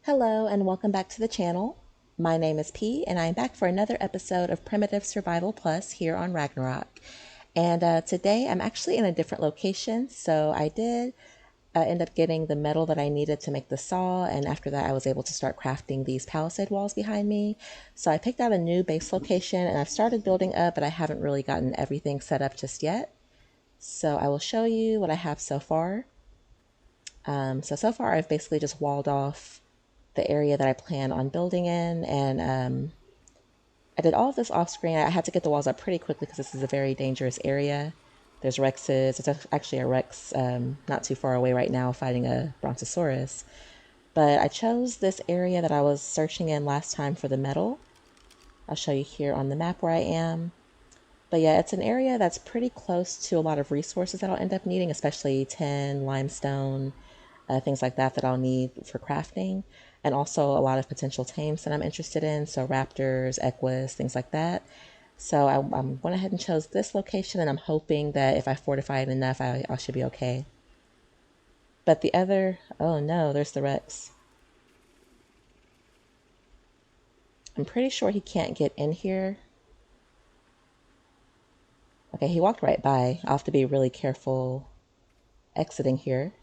Hello and welcome back to the channel. My name is P and I am back for another episode of Primitive Survival Plus here on Ragnarok. And today I'm actually in a different location, so I did end up getting the metal that I needed to make the saw, and after that I was able to start crafting these palisade walls behind me. So I picked out a new base location and I've started building up, but I haven't really gotten everything set up just yet. So I will show you what I have so far. So far I've basically just walled off the area that I plan on building in, and I did all of this off screen. I had to get the walls up pretty quickly because this is a very dangerous area. There's Rexes. It's actually a Rex not too far away right now fighting a Brontosaurus. But I chose this area that I was searching in last time for the metal. I'll show you here on the map where I am. But yeah, it's an area that's pretty close to a lot of resources that I'll end up needing, especially tin, limestone, things like that I'll need for crafting, and also a lot of potential tames that I'm interested in, so raptors, equus, things like that. So I went ahead and chose this location, and I'm hoping that if I fortify it enough, I should be okay. But the other, oh no, there's the Rex. I'm pretty sure he can't get in here. Okay, he walked right by. I'll have to be really careful exiting here.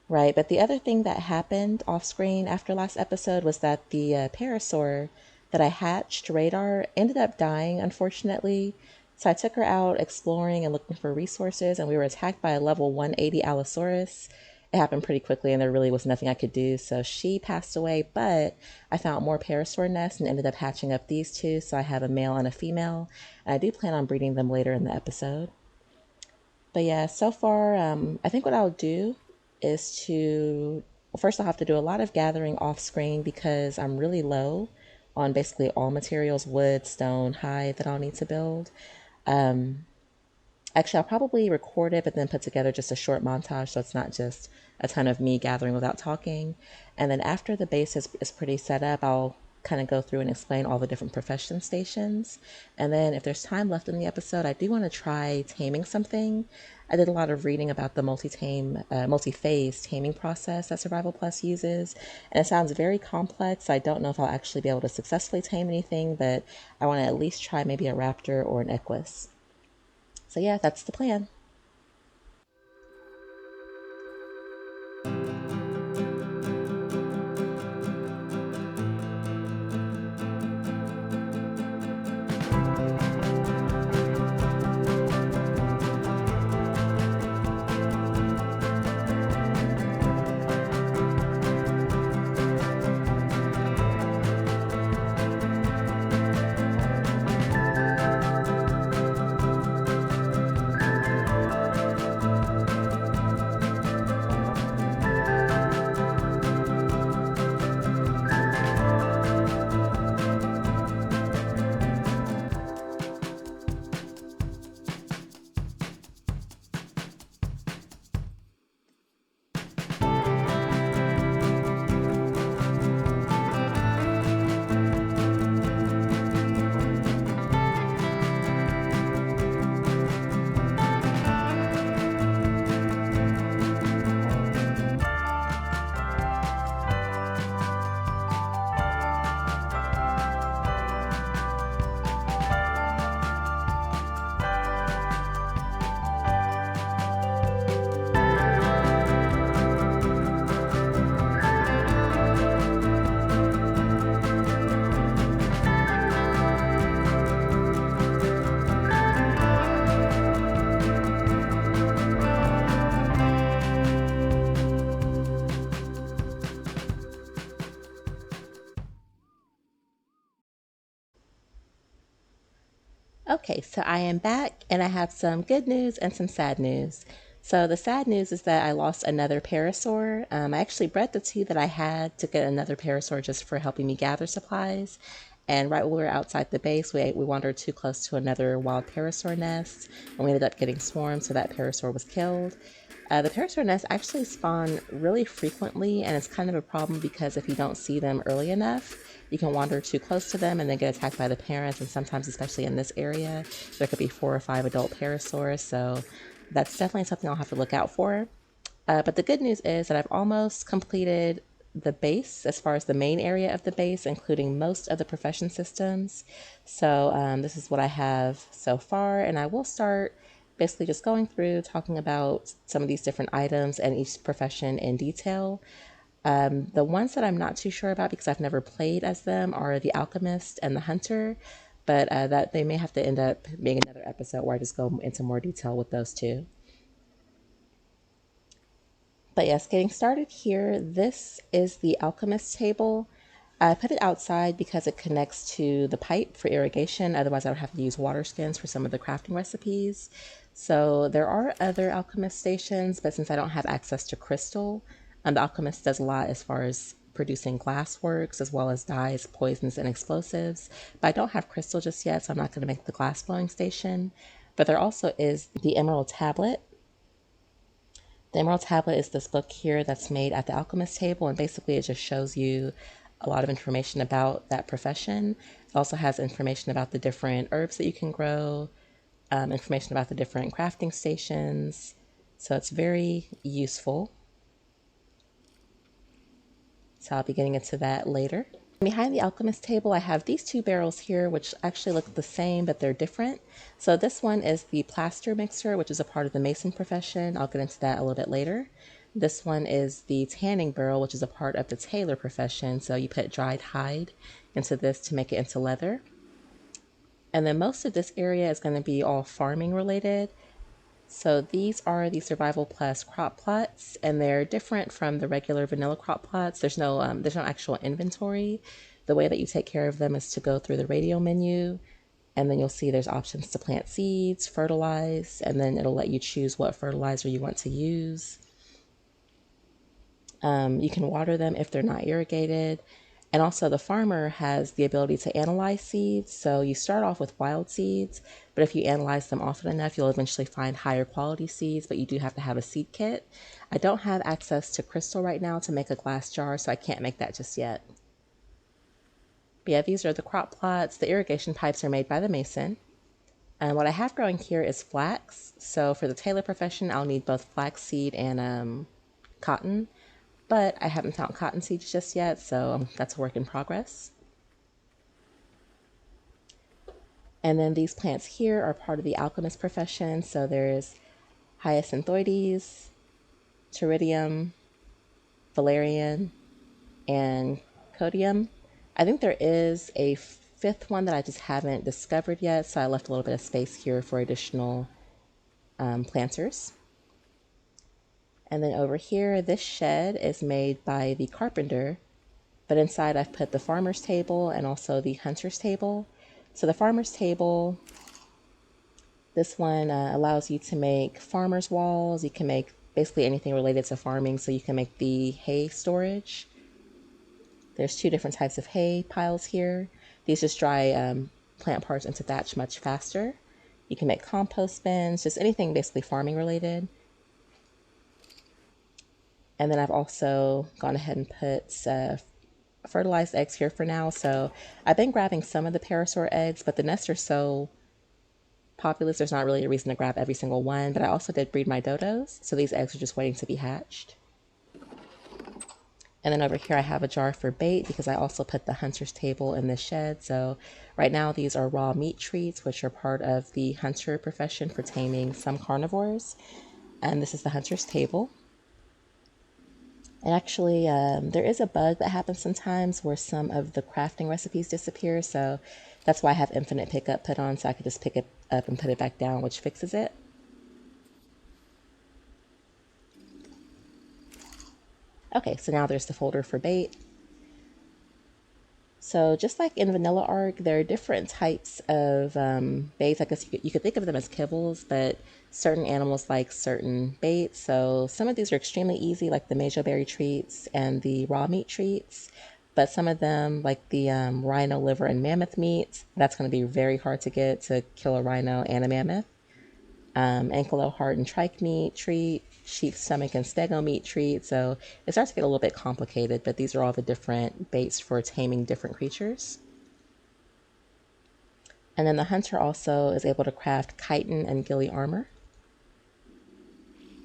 Right, but the other thing that happened off screen after last episode was that the parasaur that I hatched, Radar, ended up dying, unfortunately. So I took her out exploring and looking for resources, and we were attacked by a level 180 Allosaurus. It happened pretty quickly, and there really was nothing I could do, so she passed away, but I found more parasaur nests and ended up hatching up these two, so I have a male and a female, and I do plan on breeding them later in the episode. But yeah, so far, I think what I'll do is to, well, first I'll have to do a lot of gathering off screen because I'm really low on basically all materials, wood, stone, hide that I'll need to build. Actually, I'll probably record it, but then put together just a short montage so it's not just a ton of me gathering without talking. And then after the base is pretty set up, I'll kind of go through and explain all the different profession stations. And then if there's time left in the episode, I do want to try taming something. I did a lot of reading about the multi-phase taming process that Survival Plus uses, and it sounds very complex. I don't know if I'll actually be able to successfully tame anything, but I want to at least try maybe a raptor or an equus. So yeah, that's the plan. Okay, so I am back and I have some good news and some sad news. So the sad news is that I lost another parasaur. I actually bred the two that I had to get another parasaur just for helping me gather supplies. And right when we were outside the base, we wandered too close to another wild parasaur nest, and we ended up getting swarmed, so that parasaur was killed. The parasaur nests actually spawn really frequently, and it's kind of a problem because if you don't see them early enough, you can wander too close to them and then get attacked by the parents, and sometimes, especially in this area, there could be 4 or 5 adult parasaurs, so that's definitely something I'll have to look out for. But the good news is that I've almost completed the base as far as the main area of the base, including most of the profession systems. So this is what I have so far, and I will start basically just going through talking about some of these different items and each profession in detail. The ones that I'm not too sure about because I've never played as them are the alchemist and the hunter, but that they may have to end up being another episode where I just go into more detail with those two. But yes, getting started here, this is the alchemist table. I put it outside because it connects to the pipe for irrigation. Otherwise, I would have to use water skins for some of the crafting recipes. So there are other alchemist stations, but since I don't have access to crystal, the alchemist does a lot as far as producing glass works as well as dyes, poisons, and explosives. But I don't have crystal just yet, so I'm not going to make the glass blowing station. But there also is the emerald tablet. The Emerald Tablet is this book here that's made at the alchemist table, and basically it just shows you a lot of information about that profession. It also has information about the different herbs that you can grow, information about the different crafting stations. So it's very useful. So I'll be getting into that later. Behind the alchemist table, I have these two barrels here, which actually look the same, but they're different. So this one is the plaster mixer, which is a part of the mason profession. I'll get into that a little bit later. This one is the tanning barrel, which is a part of the tailor profession. So you put dried hide into this to make it into leather. And then most of this area is going to be all farming related. So these are the Survival Plus crop plots, and they're different from the regular vanilla crop plots. There's no actual inventory. The way that you take care of them is to go through the radio menu, and then you'll see there's options to plant seeds, fertilize, and then it'll let you choose what fertilizer you want to use. You can water them if they're not irrigated. And also the farmer has the ability to analyze seeds. So you start off with wild seeds, but if you analyze them often enough, you'll eventually find higher quality seeds, but you do have to have a seed kit. I don't have access to crystal right now to make a glass jar, so I can't make that just yet. But yeah, these are the crop plots. The irrigation pipes are made by the mason. And what I have growing here is flax. So for the tailor profession, I'll need both flaxseed and cotton. But I haven't found cotton seeds just yet, so that's a work in progress. And then these plants here are part of the alchemist profession. So there's hyacinthoides, pteridium, valerian, and codium. I think there is a fifth one that I just haven't discovered yet, so I left a little bit of space here for additional planters. And then over here, this shed is made by the carpenter, but inside I've put the farmer's table and also the hunter's table. So the farmer's table, this one allows you to make farmer's walls. You can make basically anything related to farming. So you can make the hay storage. There's two different types of hay piles here. These just dry plant parts into thatch much faster. You can make compost bins, just anything basically farming related. And then I've also gone ahead and put fertilized eggs here for now. So I've been grabbing some of the parasaur eggs, but the nests are so populous, there's not really a reason to grab every single one. But I also did breed my dodos, so these eggs are just waiting to be hatched. And then over here I have a jar for bait because I also put the hunter's table in this shed. So right now these are raw meat treats, which are part of the hunter profession for taming some carnivores. And this is the hunter's table. And actually, there is a bug that happens sometimes where some of the crafting recipes disappear. So that's why I have infinite pickup put on, so I could just pick it up and put it back down, which fixes it. Okay, so now there's the folder for bait. So just like in Vanilla Arc, there are different types of baits. I guess you could think of them as kibbles, but certain animals like certain baits. So some of these are extremely easy, like the mejoberry treats and the raw meat treats. But some of them, like the rhino liver and mammoth meat, that's going to be very hard to get to kill a rhino and a mammoth. Ankylo heart and trike meat treat, sheep's stomach and stego meat treat. So it starts to get a little bit complicated, but these are all the different baits for taming different creatures. And then the hunter also is able to craft chitin and gilly armor.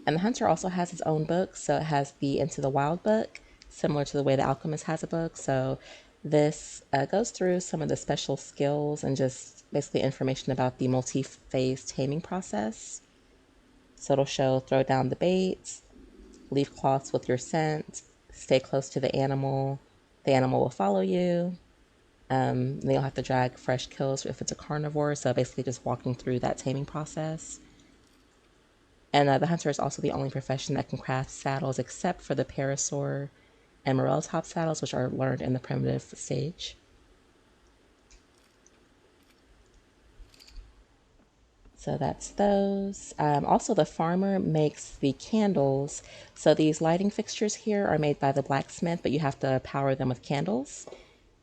And the hunter also has his own book, so it has the Into the Wild book, similar to the way the alchemist has a book. So this goes through some of the special skills and just basically information about the multi-phase taming process. So it'll show throw down the baits, leave cloths with your scent, stay close to the animal will follow you. Then you'll have to drag fresh kills if it's a carnivore, so basically just walking through that taming process. And the hunter is also the only profession that can craft saddles except for the parasaur and morel top saddles, which are learned in the primitive stage. So that's those. Also, the farmer makes the candles. So these lighting fixtures here are made by the blacksmith, but you have to power them with candles.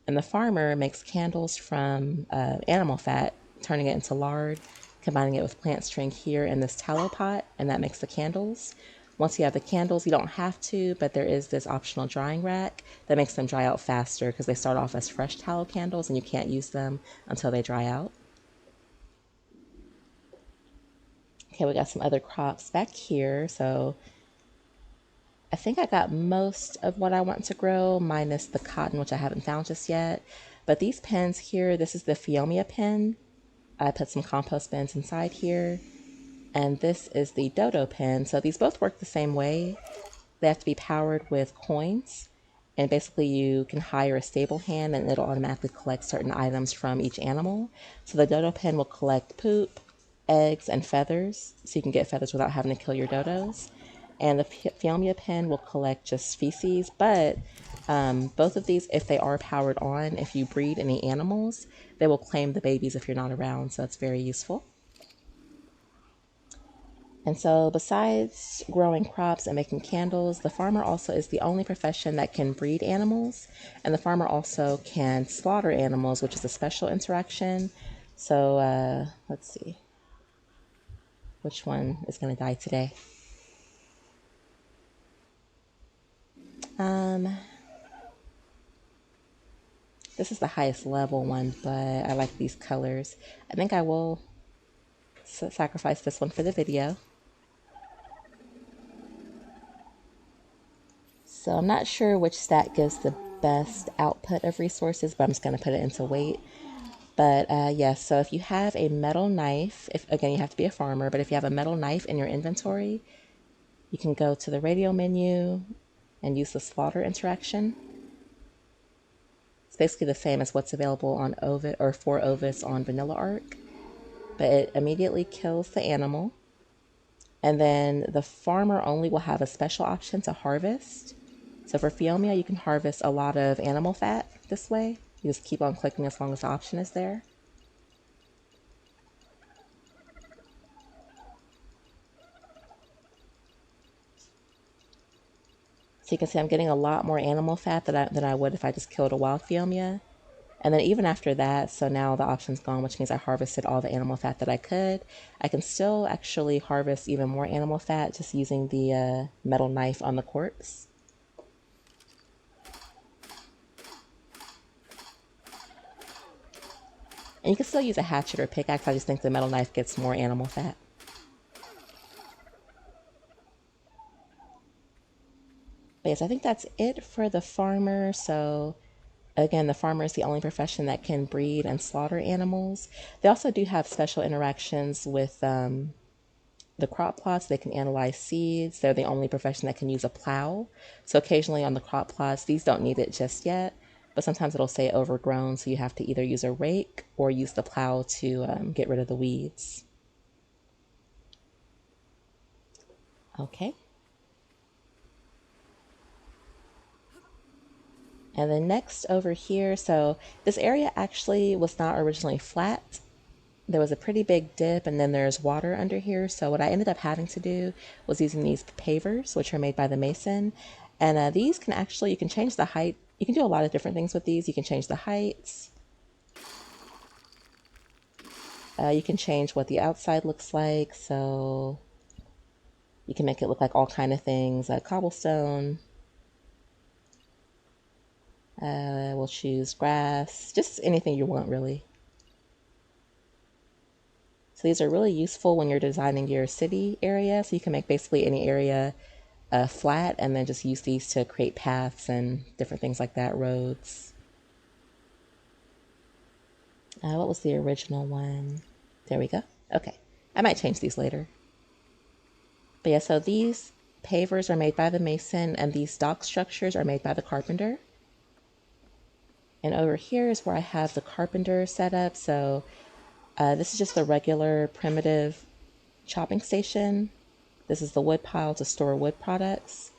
And the farmer makes candles from animal fat, turning it into lard, combining it with plant string here in this tallow pot, and that makes the candles. Once you have the candles, you don't have to, but there is this optional drying rack that makes them dry out faster because they start off as fresh tallow candles and you can't use them until they dry out. Okay, we got some other crops back here. So I think I got most of what I want to grow, minus the cotton, which I haven't found just yet. But these pens here, this is the Phiomia pen. I put some compost bins inside here. And this is the Dodo pen. So these both work the same way. They have to be powered with coins. And basically you can hire a stable hand and it'll automatically collect certain items from each animal. So the Dodo pen will collect poop, eggs, and feathers. So you can get feathers without having to kill your dodos. And the Phiomia pen will collect just feces. But both of these, if they are powered on, if you breed any animals, they will claim the babies if you're not around. So it's very useful. And so besides growing crops and making candles, the farmer also is the only profession that can breed animals. And the farmer also can slaughter animals, which is a special interaction. So let's see. Which one is going to die today? This is the highest level one, but I like these colors. I think I will sacrifice this one for the video. So I'm not sure which stat gives the best output of resources, but I'm just going to put it into weight. But yes, so if you have a metal knife, again, you have to be a farmer, but if you have a metal knife in your inventory, you can go to the radio menu and use the slaughter interaction. It's basically the same as what's available on Ovid or for Ovis on Vanilla Arc, but it immediately kills the animal. And then the farmer only will have a special option to harvest. So for Phiomia, you can harvest a lot of animal fat this way. You just keep on clicking as long as the option is there. So you can see I'm getting a lot more animal fat than I would if I just killed a wild Phiomia. And then even after that, so now the option's gone, which means I harvested all the animal fat that I could. I can still actually harvest even more animal fat just using the metal knife on the corpse. And you can still use a hatchet or pickaxe. I just think the metal knife gets more animal fat. But yes, I think that's it for the farmer. So again, the farmer is the only profession that can breed and slaughter animals. They also do have special interactions with the crop plots. They can analyze seeds. They're the only profession that can use a plow. So occasionally on the crop plots, these don't need it just yet, but sometimes it'll say overgrown, so you have to either use a rake or use the plow to get rid of the weeds. Okay. And then next over here, so this area actually was not originally flat. There was a pretty big dip and then there's water under here. So what I ended up having to do was using these pavers, which are made by the mason. And these can actually, you can change the height. You can do a lot of different things with these. You can change the heights. You can change what the outside looks like. So you can make it look like all kind of things, like cobblestone. We'll choose grass, just anything you want really. So these are really useful when you're designing your city area. So you can make basically any area flat and then just use these to create paths and different things like that, roads. What was the original one? There we go. Okay. I might change these later. But yeah, so these pavers are made by the mason and these dock structures are made by the carpenter. And over here is where I have the carpenter set up. So this is just the regular primitive chopping station. This is the wood pile to store wood products.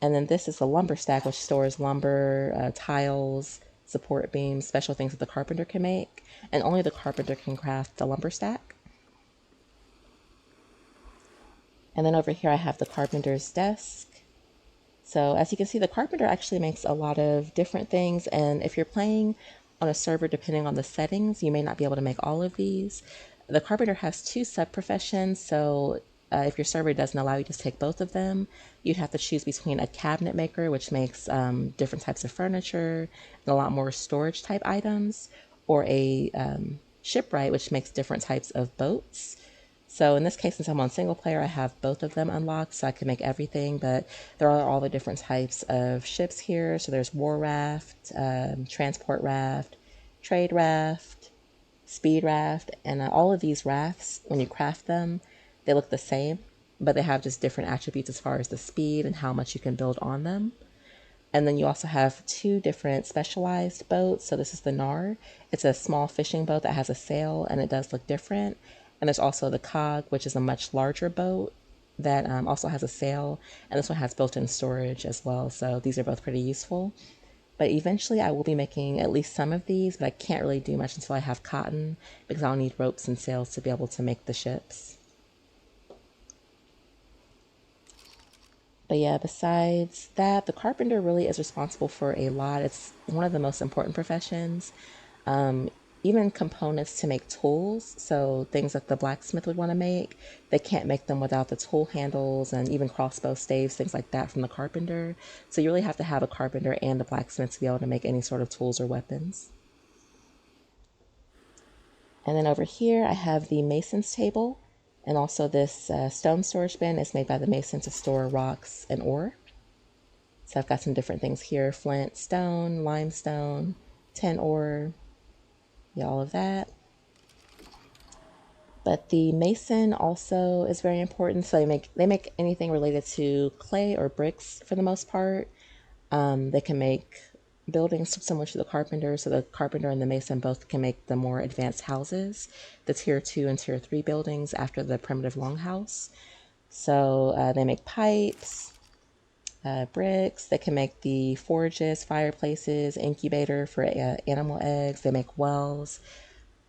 And then this is the lumber stack, which stores lumber, tiles, support beams, special things that the carpenter can make. And only the carpenter can craft a lumber stack. And then over here I have the carpenter's desk. So as you can see, the carpenter actually makes a lot of different things. And if you're playing on a server, depending on the settings, you may not be able to make all of these. The carpenter has two sub-professions. So if your server doesn't allow you to take both of them, you'd have to choose between a cabinet maker, which makes different types of furniture and a lot more storage type items, or a shipwright, which makes different types of boats. So in this case, since I'm on single player, I have both of them unlocked, so I can make everything, but there are all the different types of ships here. So there's war raft, transport raft, trade raft, speed raft, and all of these rafts, when you craft them, they look the same, but they have just different attributes as far as the speed and how much you can build on them. And then you also have two different specialized boats. So this is the Nar. It's a small fishing boat that has a sail, and it does look different. And there's also the Cog, which is a much larger boat that also has a sail. And this one has built-in storage as well. So these are both pretty useful. But eventually I will be making at least some of these, but I can't really do much until I have cotton because I'll need ropes and sails to be able to make the ships. But yeah, besides that, the carpenter really is responsible for a lot. It's one of the most important professions. Even components to make tools, so things that the blacksmith would want to make, they can't make them without the tool handles and even crossbow staves, things like that from the carpenter. So you really have to have a carpenter and a blacksmith to be able to make any sort of tools or weapons. And then over here I have the mason's table. And also this stone storage bin is made by the mason to store rocks and ore. So I've got some different things here: flint, stone, limestone, tin ore, yeah, all of that. But the mason also is very important. So they make anything related to clay or bricks for the most part. They can make buildings similar to the carpenter. So the carpenter and the mason both can make the more advanced houses, the tier 2 and tier 3 buildings after the primitive longhouse. So they make pipes, bricks. They can make the forges, fireplaces, incubator for animal eggs. They make wells,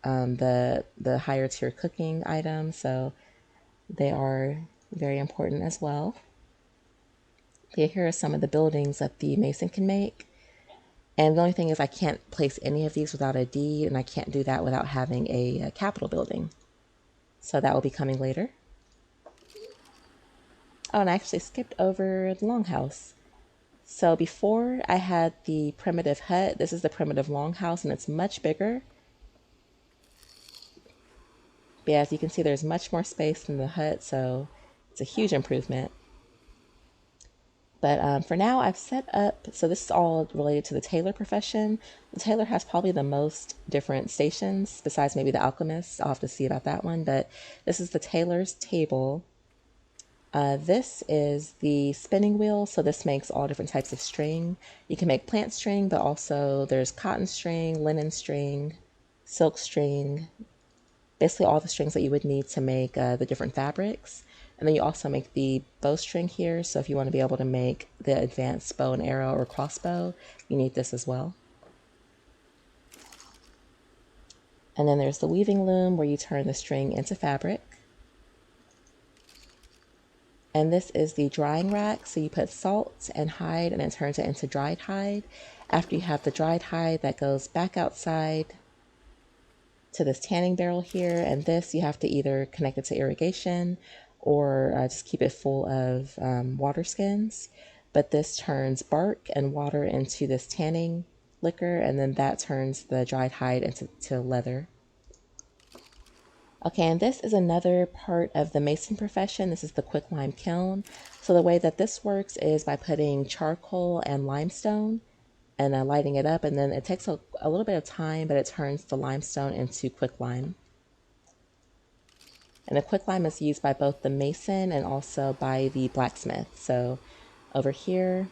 the higher tier cooking items. So they are very important as well. Here are some of the buildings that the mason can make. And the only thing is I can't place any of these without a deed, and I can't do that without having a capital building. So that will be coming later. Oh, and I actually skipped over the longhouse. So before I had the primitive hut, this is the primitive longhouse, and it's much bigger. But yeah, as you can see, there's much more space in the hut, so it's a huge improvement. But for now, I've set up, so this is all related to the tailor profession. The tailor has probably the most different stations, besides maybe the alchemist. I'll have to see about that one. But this is the tailor's table. This is the spinning wheel. So this makes all different types of string. You can make plant string, but also there's cotton string, linen string, silk string, basically all the strings that you would need to make the different fabrics. And then you also make the bowstring here. So if you want to be able to make the advanced bow and arrow or crossbow, you need this as well. And then there's the weaving loom where you turn the string into fabric. And this is the drying rack. So you put salt and hide and it turns it into dried hide. After you have the dried hide, that goes back outside to this tanning barrel here. And this you have to either connect it to irrigation or just keep it full of water skins. But this turns bark and water into this tanning liquor, and then that turns the dried hide into leather. Okay, and this is another part of the mason profession. This is the quicklime kiln. So the way that this works is by putting charcoal and limestone and lighting it up, and then it takes a little bit of time, but it turns the limestone into quicklime. And the quicklime is used by both the mason and also by the blacksmith. So over here,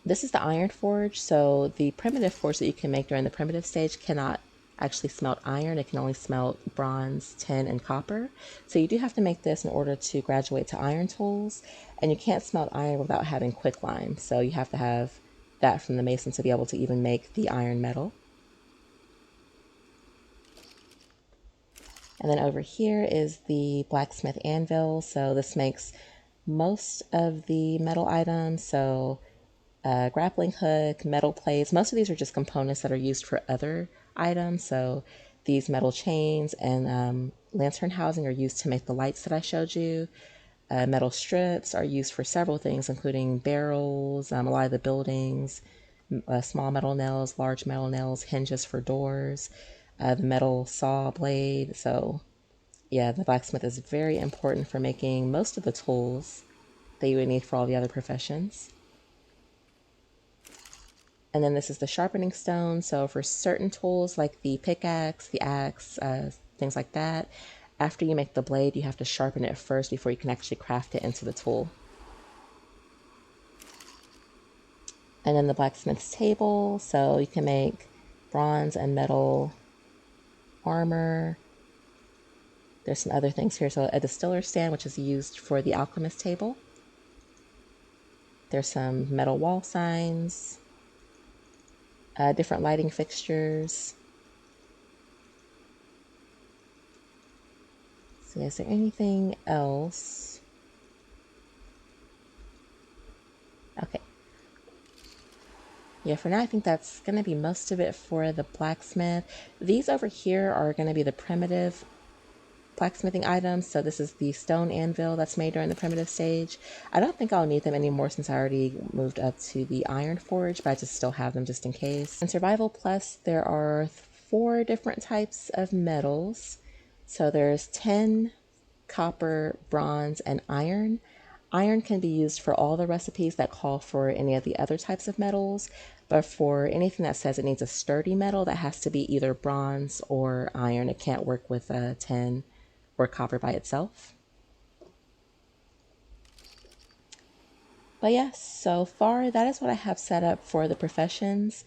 this is the iron forge. So the primitive forge that you can make during the primitive stage cannot actually smelt iron. It can only smelt bronze, tin, and copper. So you do have to make this in order to graduate to iron tools. And you can't smelt iron without having quicklime. So you have to have that from the mason to be able to even make the iron metal. And then over here is the blacksmith anvil. So this makes most of the metal items. So grappling hook, metal plates. Most of these are just components that are used for other items. So these metal chains and lantern housing are used to make the lights that I showed you. Metal strips are used for several things, including barrels, a lot of the buildings, small metal nails, large metal nails, hinges for doors, the metal saw blade. So yeah, the blacksmith is very important for making most of the tools that you would need for all the other professions. And then this is the sharpening stone. So for certain tools like the pickaxe, the axe, things like that, after you make the blade, you have to sharpen it first before you can actually craft it into the tool. And then the blacksmith's table. So you can make bronze and metal armor. There's some other things here. So a distiller stand, which is used for the alchemist table. There's some metal wall signs, different lighting fixtures. So is there anything else? Okay. Yeah, for now I think that's going to be most of it for the blacksmith. These over here are going to be the primitive blacksmithing items. So this is the stone anvil that's made during the primitive stage. I don't think I'll need them anymore since I already moved up to the iron forge, but I just still have them just in case. In Survival Plus, there are 4 different types of metals. So there's tin, copper, bronze, and iron. Iron can be used for all the recipes that call for any of the other types of metals, but for anything that says it needs a sturdy metal, that has to be either bronze or iron. It can't work with tin or copper by itself. But yes, so far that is what I have set up for the professions.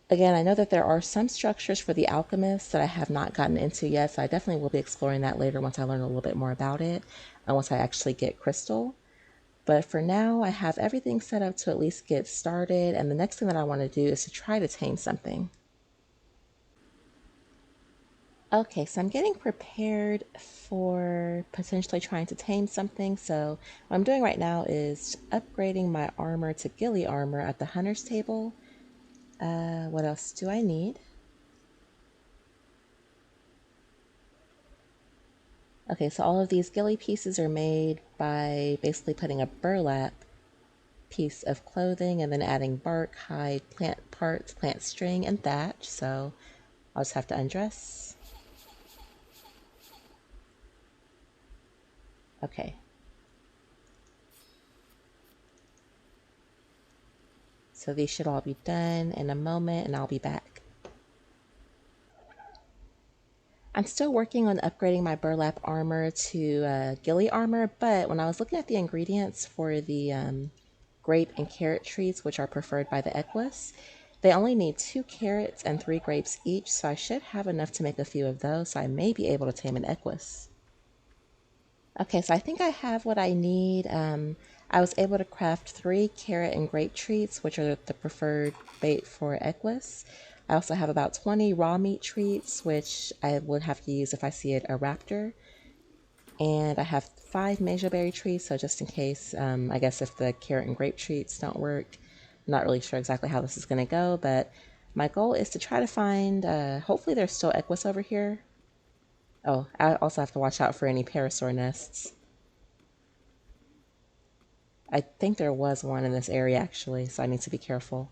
Again, I know that there are some structures for the alchemists that I have not gotten into yet, so I definitely will be exploring that later once I learn a little bit more about it and once I actually get crystal. But for now, I have everything set up to at least get started, and the next thing that I want to do is to try to tame something. Okay, so I'm getting prepared for potentially trying to tame something. So what I'm doing right now is upgrading my armor to ghillie armor at the hunter's table. What else do I need? Okay, so all of these ghillie pieces are made by basically putting a burlap piece of clothing and then adding bark, hide, plant parts, plant string, and thatch. So I'll just have to undress. Okay. So these should all be done in a moment and I'll be back. I'm still working on upgrading my burlap armor to ghillie armor, but when I was looking at the ingredients for the grape and carrot treats, which are preferred by the Equus, they only need 2 carrots and 3 grapes each, so I should have enough to make a few of those, so I may be able to tame an Equus. Okay, so I think I have what I need. I was able to craft 3 carrot and grape treats, which are the preferred bait for Equus. I also have about 20 raw meat treats, which I would have to use if I see a raptor. And I have 5 mejoberry treats, so just in case, I guess if the carrot and grape treats don't work, I'm not really sure exactly how this is going to go, but my goal is to try to find, hopefully there's still Equus over here. Oh, I also have to watch out for any parasaur nests. I think there was one in this area actually, so I need to be careful.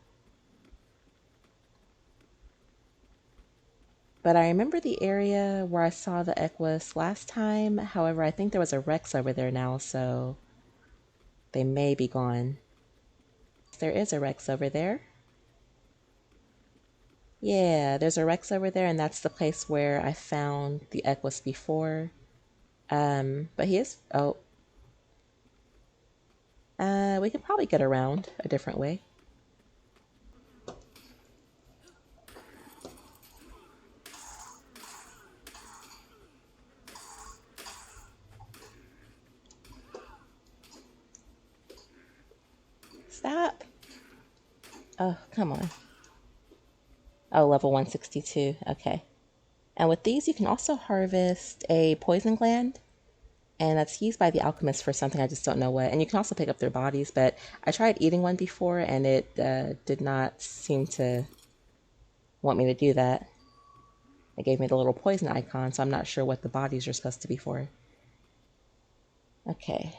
But I remember the area where I saw the Equus last time. However, I think there was a Rex over there now, so they may be gone. There is a Rex over there. Yeah, there's a Rex over there, and that's the place where I found the Equus before. But he is... Oh. We could probably get around a different way. Stop! Oh, come on. Oh, level 162. Okay. And with these, you can also harvest a poison gland. And that's used by the alchemist for something, I just don't know what. And you can also pick up their bodies, but I tried eating one before and it did not seem to want me to do that. It gave me the little poison icon, so I'm not sure what the bodies are supposed to be for. Okay.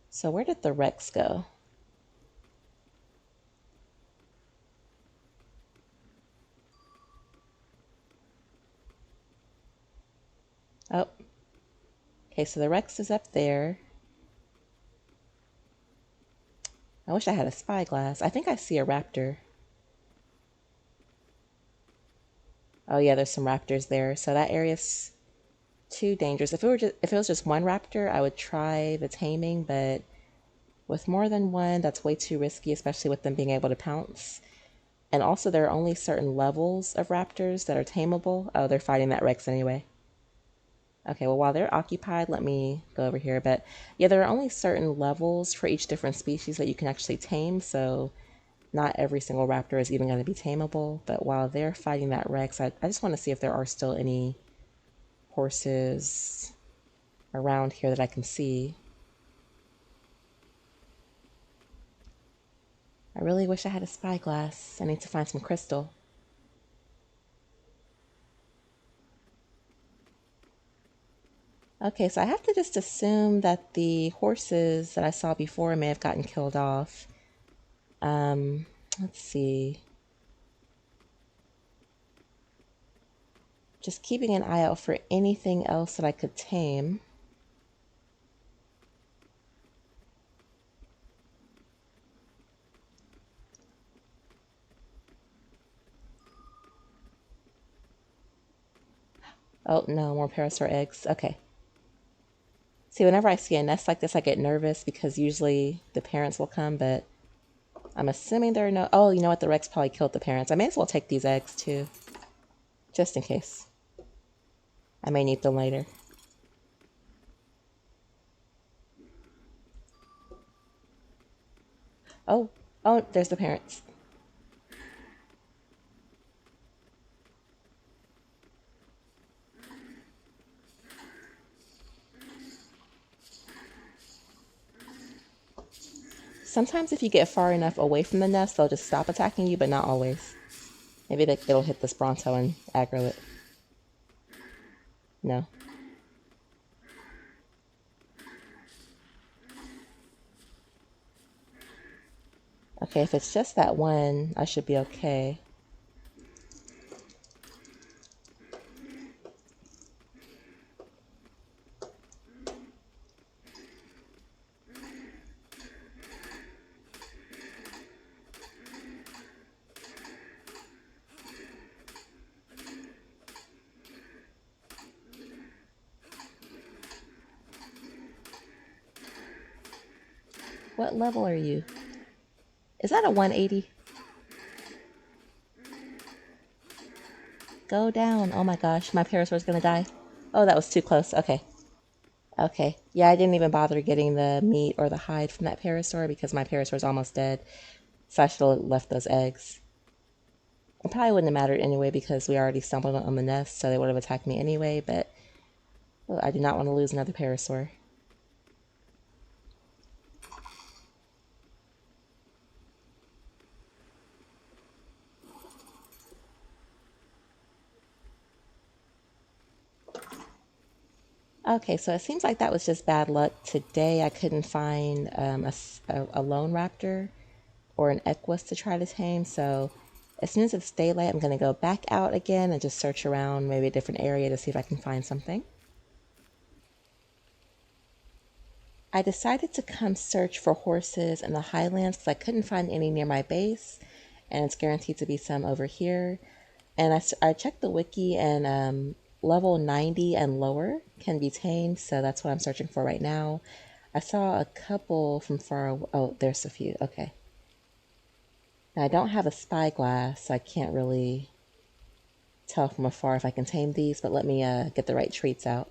So where did the Rex go? Oh. Okay, so the Rex is up there. I wish I had a spyglass. I think I see a raptor. Oh yeah, there's some raptors there. So that area's too dangerous. If it was just one raptor, I would try the taming, but with more than one, that's way too risky, especially with them being able to pounce. And also, there are only certain levels of raptors that are tameable. Oh, they're fighting that Rex anyway. Okay, well, while they're occupied, let me go over here. But yeah, there are only certain levels for each different species that you can actually tame, so not every single raptor is even going to be tameable. But while they're fighting that Rex, I just want to see if there are still any horses around here that I can see. I really wish I had a spyglass. I need to find some crystal. Okay, so I have to just assume that the horses that I saw before may have gotten killed off. Let's see. Just keeping an eye out for anything else that I could tame. Oh, no, more parasaur eggs. Okay. See, whenever I see a nest like this, I get nervous because usually the parents will come, but I'm assuming there are no... Oh, you know what? The Rex probably killed the parents. I may as well take these eggs, too. Just in case. I may need them later. Oh, there's the parents. Sometimes if you get far enough away from the nest, they'll just stop attacking you, but not always. Maybe it'll hit this Bronto and aggro it. No. Okay, if it's just that one, I should be okay. What level are you? Is that a 180? Go down. Oh my gosh, my parasaur's gonna die. Oh, that was too close. Okay. Okay. Yeah, I didn't even bother getting the meat or the hide from that parasaur because my parasaur's almost dead. So I should have left those eggs. It probably wouldn't have mattered anyway because we already stumbled on the nest, so they would have attacked me anyway, but well, I do not want to lose another parasaur. Okay, so it seems like that was just bad luck. Today I couldn't find a lone raptor or an Equus to try to tame, so As soon as it's daylight, I'm going to go back out again and just search around maybe a different area to see if I can find something. I decided to come search for horses in the highlands because I couldn't find any near my base, and it's guaranteed to be some over here. And I checked the wiki, and level 90 and lower can be tamed, so that's what I'm searching for right now. I saw a couple from far away. Oh, there's a few. Okay. Now, I don't have a spyglass, so I can't really tell from afar if I can tame these, but let me get the right treats out.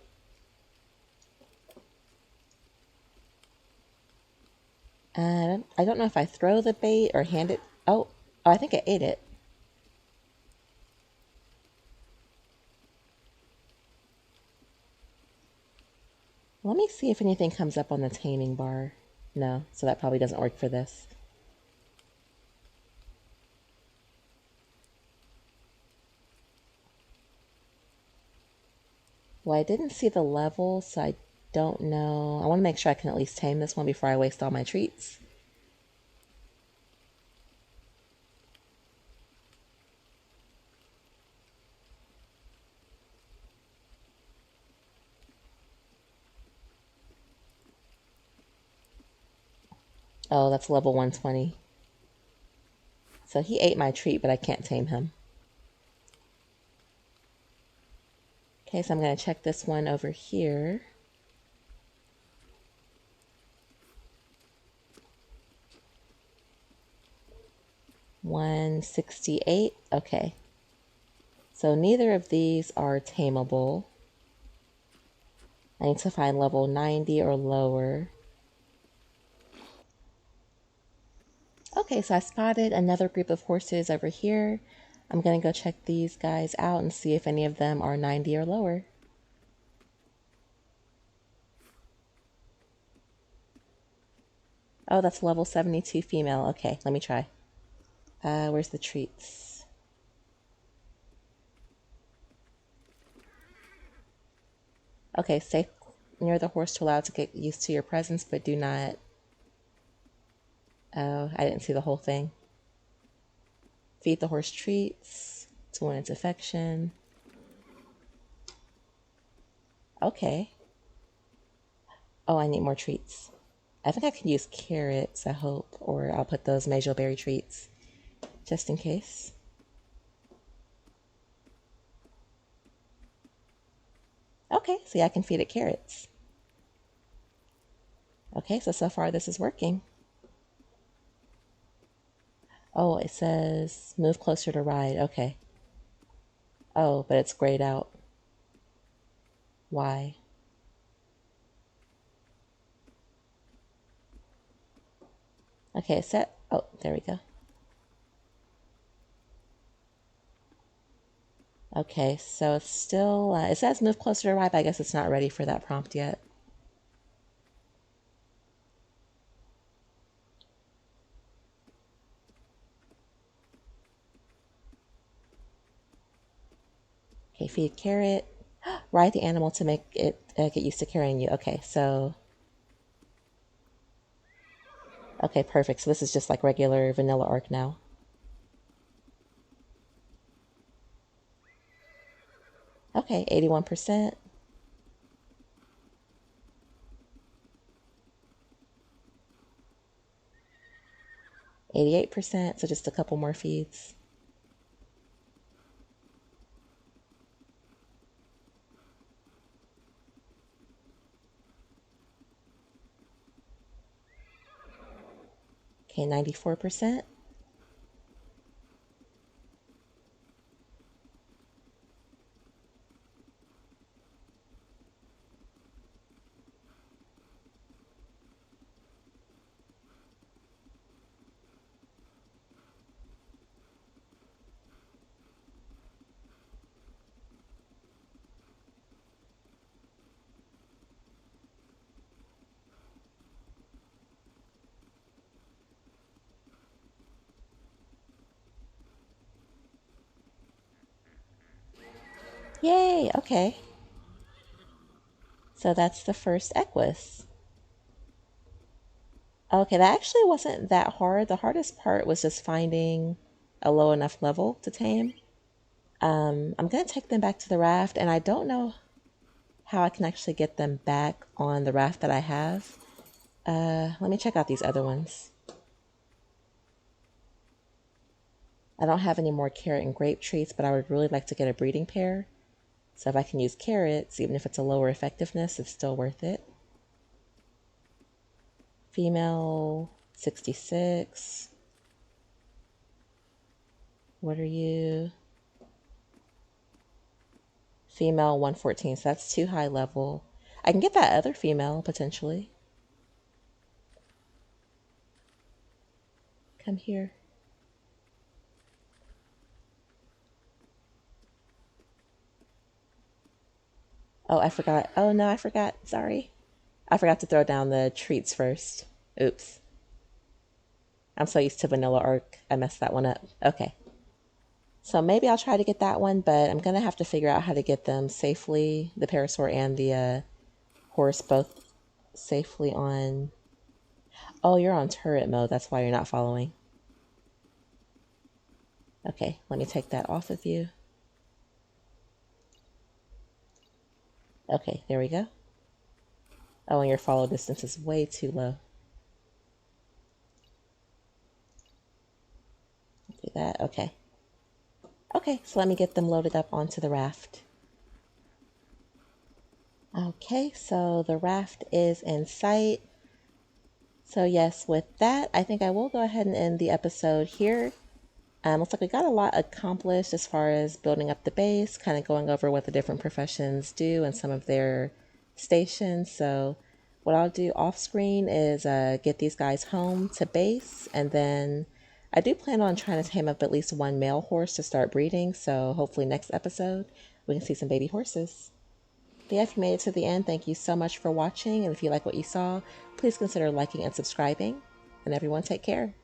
And I don't know if I throw the bait or hand it. Oh, I think I ate it. Let me see if anything comes up on the taming bar. No, so that probably doesn't work for this. Well, I didn't see the level, so I don't know. I want to make sure I can at least tame this one before I waste all my treats. Oh, that's level 120. So he ate my treat, but I can't tame him. Okay, so I'm going to check this one over here. $168. Okay. So neither of these are tameable. I need to find level 90 or lower. Okay, so I spotted another group of horses over here. I'm going to go check these guys out and see if any of them are 90 or lower. Oh, that's level 72 female. Okay, let me try. Where's the treats? Okay, stay near the horse to allow it to get used to your presence, but do not... Oh, I didn't see the whole thing. Feed the horse treats to win its affection. Okay. Oh, I need more treats. I think I can use carrots, I hope, or I'll put those mejoberry treats just in case. Okay, so yeah, I can feed it carrots. Okay, so far this is working. Oh, it says move closer to ride. Okay. Oh, but it's grayed out. Why? Okay, it's set. Oh, there we go. Okay, so it's still, it says move closer to ride, but I guess it's not ready for that prompt yet. Okay, feed carrot. Ride the animal to make it get used to carrying you. Okay, so... Okay, perfect. So this is just like regular vanilla arc now. Okay, 81%. 88%, so just a couple more feeds. Okay, 94%. Yay, okay. So that's the first Equus. Okay, that actually wasn't that hard. The hardest part was just finding... a low enough level to tame. I'm going to take them back to the raft, and I don't know how I can actually get them back on the raft that I have. Let me check out these other ones. I don't have any more carrot and grape treats, but I would really like to get a breeding pair. So if I can use carrots, even if it's a lower effectiveness, it's still worth it. Female 66. What are you? Female 114, so that's too high level. I can get that other female, potentially. Come here. Oh, I forgot. Oh, no, I forgot. Sorry. I forgot to throw down the treats first. Oops. I'm so used to vanilla arc. I messed that one up. Okay. So maybe I'll try to get that one, but I'm going to have to figure out how to get them safely, the parasaur and the horse, both safely on... Oh, you're on turret mode. That's why you're not following. Okay, let me take that off of you. Okay, there we go. Oh, and your follow distance is way too low. Do that. Okay. Okay, so let me get them loaded up onto the raft. Okay, so the raft is in sight. So yes, with that, I think I will go ahead and end the episode here. Looks like we got a lot accomplished as far as building up the base, kind of going over what the different professions do and some of their stations. So what I'll do off screen is get these guys home to base, and then I do plan on trying to tame up at least one male horse to start breeding. So hopefully next episode we can see some baby horses. But yeah, if you made it to the end, thank you so much for watching. And if you like what you saw, please consider liking and subscribing. And everyone take care.